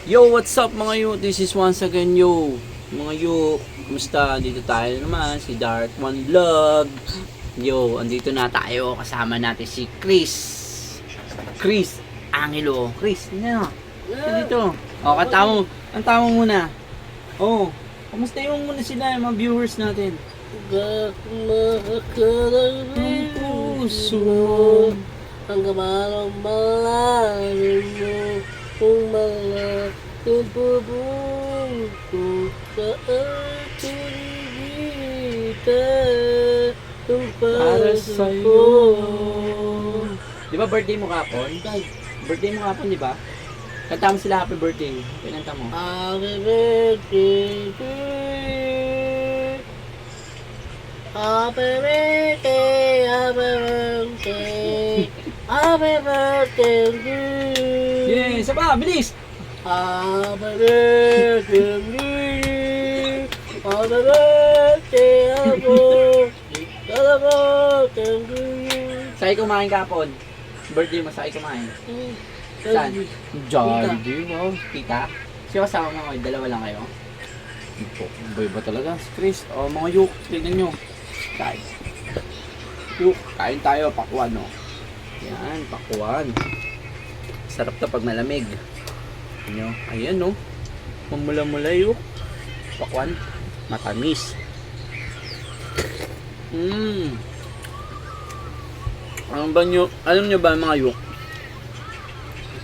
Yo, what's up mga yu? This is once again yo. Mga yu, kumusta? Dito tayo naman, si Dark One Vlog. Yo, andito na tayo. Kasama natin si Chris. Chris Angelo. Chris, ano? Dito. O, katamo. Ang tamo muna. Oh, kumusta yung muna sila, yung mga viewers natin? Ang puso. Ang kamarang malalim mo, kung mga ipubuto sa ating gita, kung Para para sa'yo. Di ba birthday mo kapon? Birthday mo kapon, di ba? Kanta mo sila happy birthday. Pinanta mo. Happy birthday to you. Happy birthday, happy birthday, happy birthday to you. Yeah, isa pa, bilis! Happy birthday to you. Happy birthday, happy birthday to you. Sa'yo kumain kapon. Birthday mo, sa'yo kumain. Saan? Jollibee, wow. Tita? Siya kasama mo, dalawa lang kayo? Boy ba talaga? Si Chris, oh, mga yuk, tignan nyo. Kain. Yuk, kain tayo, pakwan, no? Yan, pakwan. Sarap na pag malamig. Nyo, ayan, no? Mamula-mula yuk. Pakwan, matamis. Alam nyo ba mga yuk?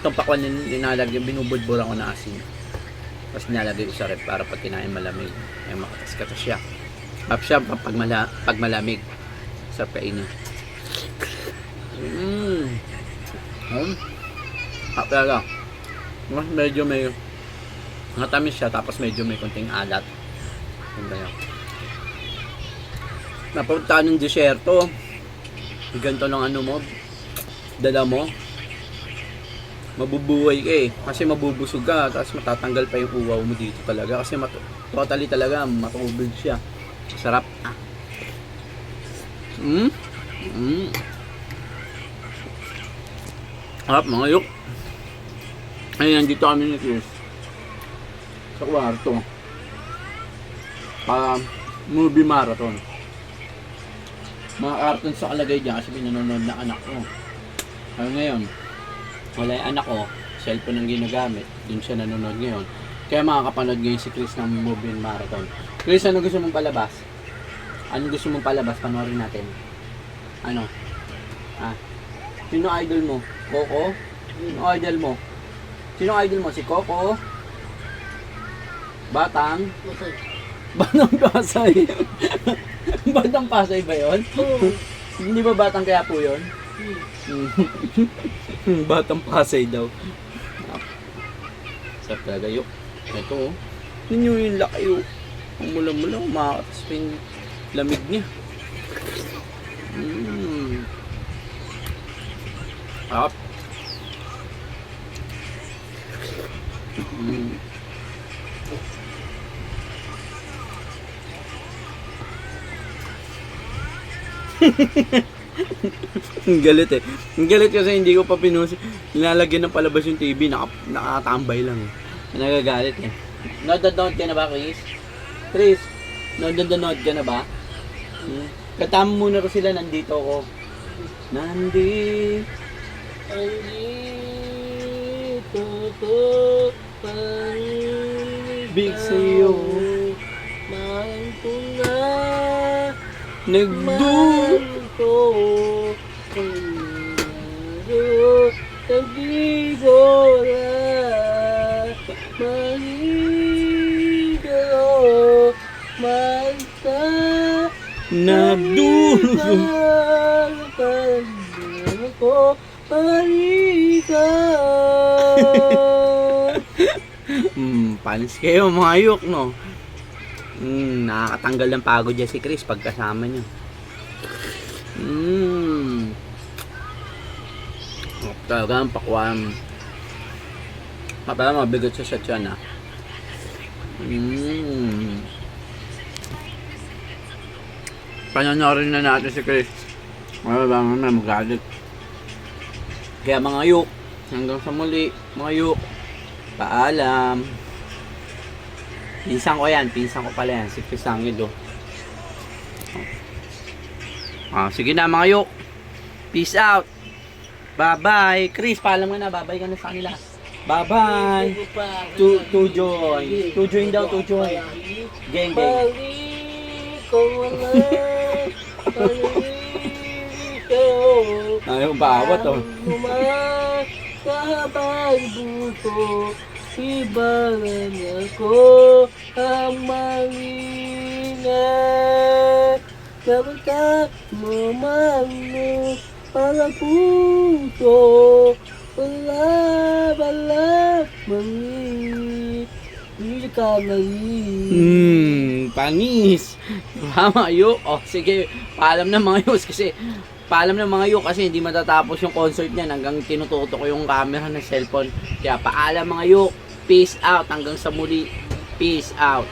Itong pakwan nilalagyan, binubudburan ko na asin. Tapos nilalagay ko sa rep para pag kinain malamig. Ay makatas-katas siya. Pap siya pag malamig. Sarap kainin. Talaga. Mas medyo may matamis siya tapos medyo may konting alat. Ganda yun. Napunta ng disyerto. Ganito lang ano mo. Dala mo. Mabubuhay ka eh. Kasi mabubusog ka. Tapos matatanggal pa yung uwaw mo dito talaga. Kasi totally talaga matubig siya. Sarap. Sarap mga yuk. Ayun, nandito kami ni Chris. Sa kwarto. Para movie marathon. Mga karton sa kalagay dyan kasi pinanonood na anak ko. Ano ngayon? Wala yung anak ko, cellphone ang ginagamit, dun siya nanonood ngayon. Kaya makakapanood ngayon si Chris ng movie marathon. Chris, ano gusto mong palabas? Ano gusto mong palabas? Panoorin natin. Ano? Sino idol mo? Coco? Sino idol mo? Sino idol mo? Si Coco? Batang? Batang Pasay? Batang Pasay ba yun? Hindi ba Batang Quiapo yun? Batang Pasay daw. Sarap talaga yuk. Ito oh. Ninyo yung laki yuk. Ang mula-mula, umakatas pa yung lamig niya. Up. Ang galit eh. Ang galit kasi hindi ko pa pinusi. Nilalagyan ng palabas yung TV. Nakatambay lang eh. Nagagalit eh. Nodod ka na ba, Chris? Chris, nodod ka na ba? Katama muna ko sila. Nandito ako. Nandito ko big sa'yo. Mahal ko na. Nagduro ko nagdigo na manigo manta nagduro ko manigo. Panis kayo mga yuk, no? Nakakatanggal ng pagod dyan si Chris pagkasama niya. Talaga ang pakwan. Parang mabigat siya sa tiyan ah. Pananorin na natin si Chris. Wala ba naman magalit. Kaya mga yuk, hanggang sa muli, mga yuk. Paalam. Pinsan ko yan. Pinsan ko pala yan. Si Pisangil, oh. Sige na mga yok. Peace out. Bye-bye. Chris, paalam ka na. Bye-bye ka na sa kanila. Bye-bye. To join. To join daw, to join. Gang, gang. Balik ko wala. Balik ko. Ayaw bawat, oh. Lumakabay buto. Ibaran ako ang mangingat. Kapag mamano para puso. Wala mangit. Hindi ka nangit. Panis. Mama, yuk. Sige. Paalam na mga yuk kasi hindi matatapos yung concert niyan hanggang tinututo ko yung camera ng cellphone. Kaya paalam mga yuk. Peace out. Hanggang sa muli. Peace out.